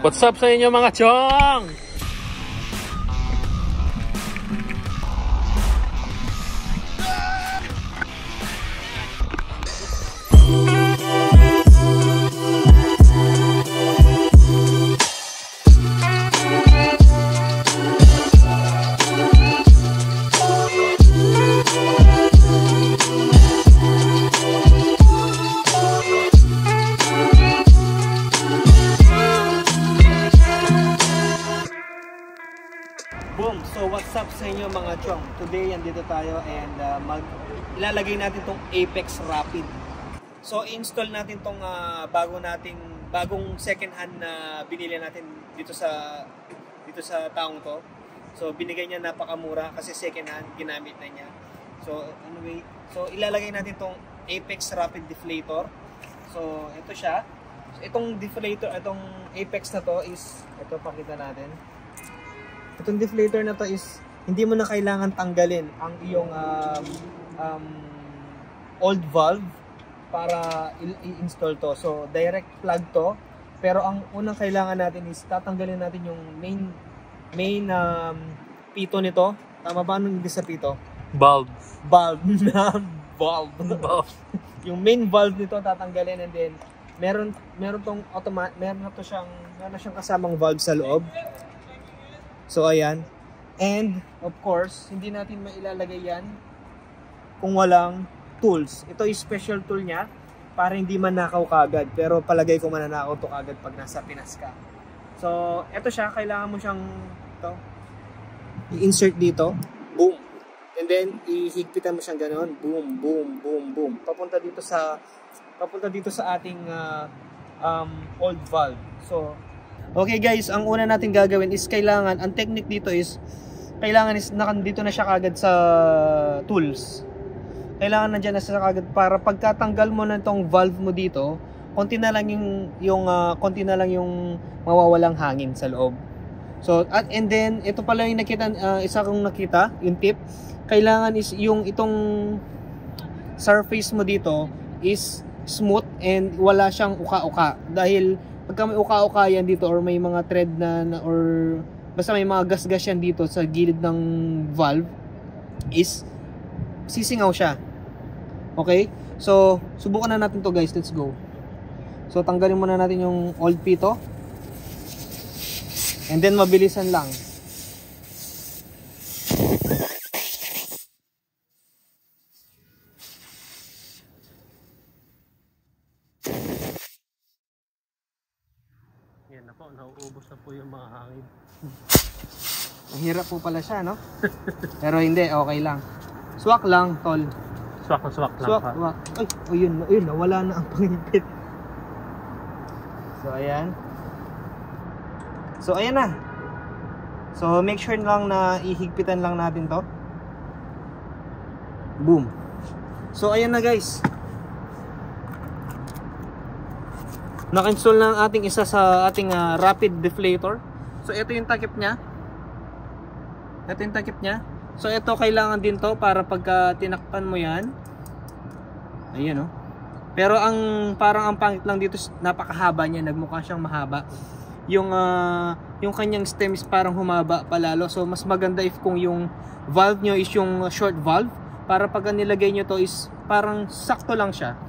What's up sa inyo mga chong? Boom! So what's up sa inyo mga chong? Today andito tayo and ilalagay natin tong Apex Rapid. So install natin tong bagong second hand na binili natin dito sa taong to. So binigay niya napakamura kasi second hand ginamit na niya. So anyway, so ilalagay natin tong Apex Rapid Deflator. So ito siya. So, itong deflator, itong Apex na to is ito, pakita natin. Itong deflator na to is hindi mo na kailangan tanggalin ang iyong old valve para i-install to. So direct plug to. Pero ang unang kailangan natin is tatanggalin natin yung main pito nito. Tama ba nung hindi sa pito? Bulb. Valve. Yung main valve nito tatanggalin, and then meron na siyang kasamang valve sa loob. So ayan, and of course hindi natin mailalagay yan kung walang tools. Ito yung special tool niya para hindi manakaw kagad, pero palagay ko mananakaw to kagad pag nasa Pinas ka. So ito siya, kailangan mo siyang i-insert dito, boom, and then ihigpitan mo siyang ganoon, boom, boom, boom, boom, papunta dito sa ating old valve. So okay guys, ang una natin gagawin is ang technique dito is nakandito na siya kagad sa tools. Kailangan nandiyan na siya kagad para pagkatanggal mo na itong valve mo dito, konti na lang yung mawawalang hangin sa loob. So and then ito pala yung isa kong nakita, yung tip. Kailangan is itong surface mo dito is smooth and wala siyang uka-uka, dahil pagka may uka-uka yan dito or may mga thread or basta may mga gas-gas yan dito sa gilid ng valve, is sisingaw siya. Okay? So subukan na natin to guys, let's go. So tanggalin muna natin yung old pito, and then mabilisan lang. Yan na po, nauubos na po yung mga hangin. Ang hirap po pala siya, no? Pero hindi, okay lang. Swak lang, tol. Swak na swak lang. Swak. Ay, yun, nawala na ang pangipit. So, ayan. So, ayan na. So, make sure lang na ihigpitan lang natin to. Boom. So, ayan na guys. Naka-install na ang ating isa sa ating rapid deflator. So ito yung takip niya. So ito kailangan din to para pagka tinakpan mo yan. Ayan, oh. Pero parang ang pangit lang dito, napakahaba niya, nagmukha siyang mahaba. Yung kanyang stem is parang humaba palalo. So mas maganda if kung yung valve nyo is yung short valve, para pagka nilagay nyo to is parang sakto lang siya.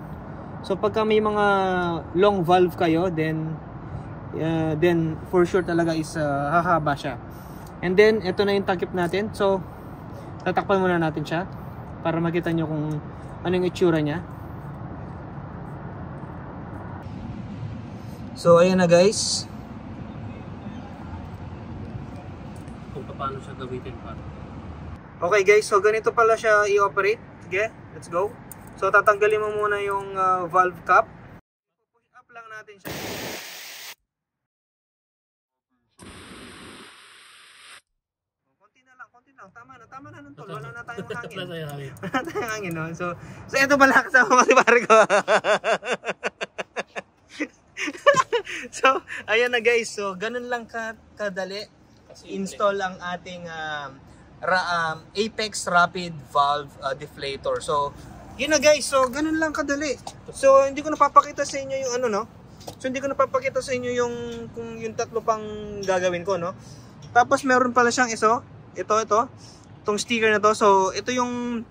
So pagka may mga long valve kayo, then for sure talaga is hahaba siya. And then ito na yung takip natin. So tatakpan muna natin siya para makita nyo kung ano yung itsura niya. So ayan na guys. Kung paano siya gamitin pa. Okay guys, so ganito pala siya i-operate. Sige, let's go. So tatanggalin mo muna yung valve cap. Push up lang natin siya. Konti lang. Tama na ng tol. Wala na tayong hangin. Wala tayong hangin, no? So ito pala kasama ko si pare ko. So ayan na guys. So ganun lang kadali install ang ating Apex Rapid Valve Deflator. So yun na guys, so ganun lang kadali. So hindi ko napapakita sa inyo yung So hindi ko napapakita sa inyo yung kung yung tatlo pang gagawin ko, no? Tapos meron pala siyang ito, itong sticker na to. So ito yung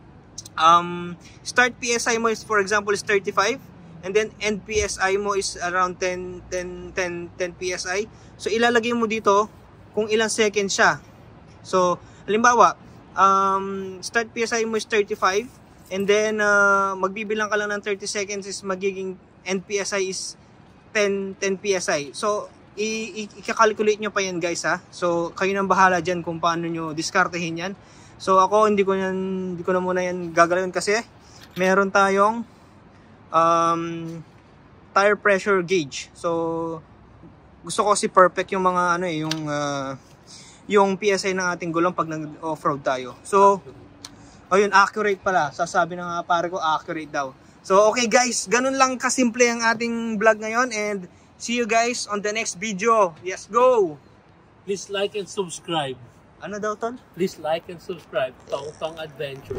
start PSI mo is, for example, is 35, and then end PSI mo is around 10 PSI. So ilalagay mo dito kung ilang seconds siya. So halimbawa, start PSI mo is 35, and then magbibilang ka lang ng 30 seconds is magiging end PSI is 10 PSI. So i-calculate nyo pa yan, guys, ha. So kayo nang bahala dyan kung paano nyo diskartehin yan. So ako hindi ko na muna yan gagalawin kasi meron tayong tire pressure gauge. So gusto ko kasi perfect yung mga yung PSI ng ating gulong pag nag-off-road tayo. So ayun, accurate pala. Sasabi na nga pare ko, accurate daw. So okay guys, ganun lang kasimple ang ating vlog ngayon, and see you guys on the next video. Yes, go! Please like and subscribe. Ano daw, Tol? Please like and subscribe. Tong Tong Adventure.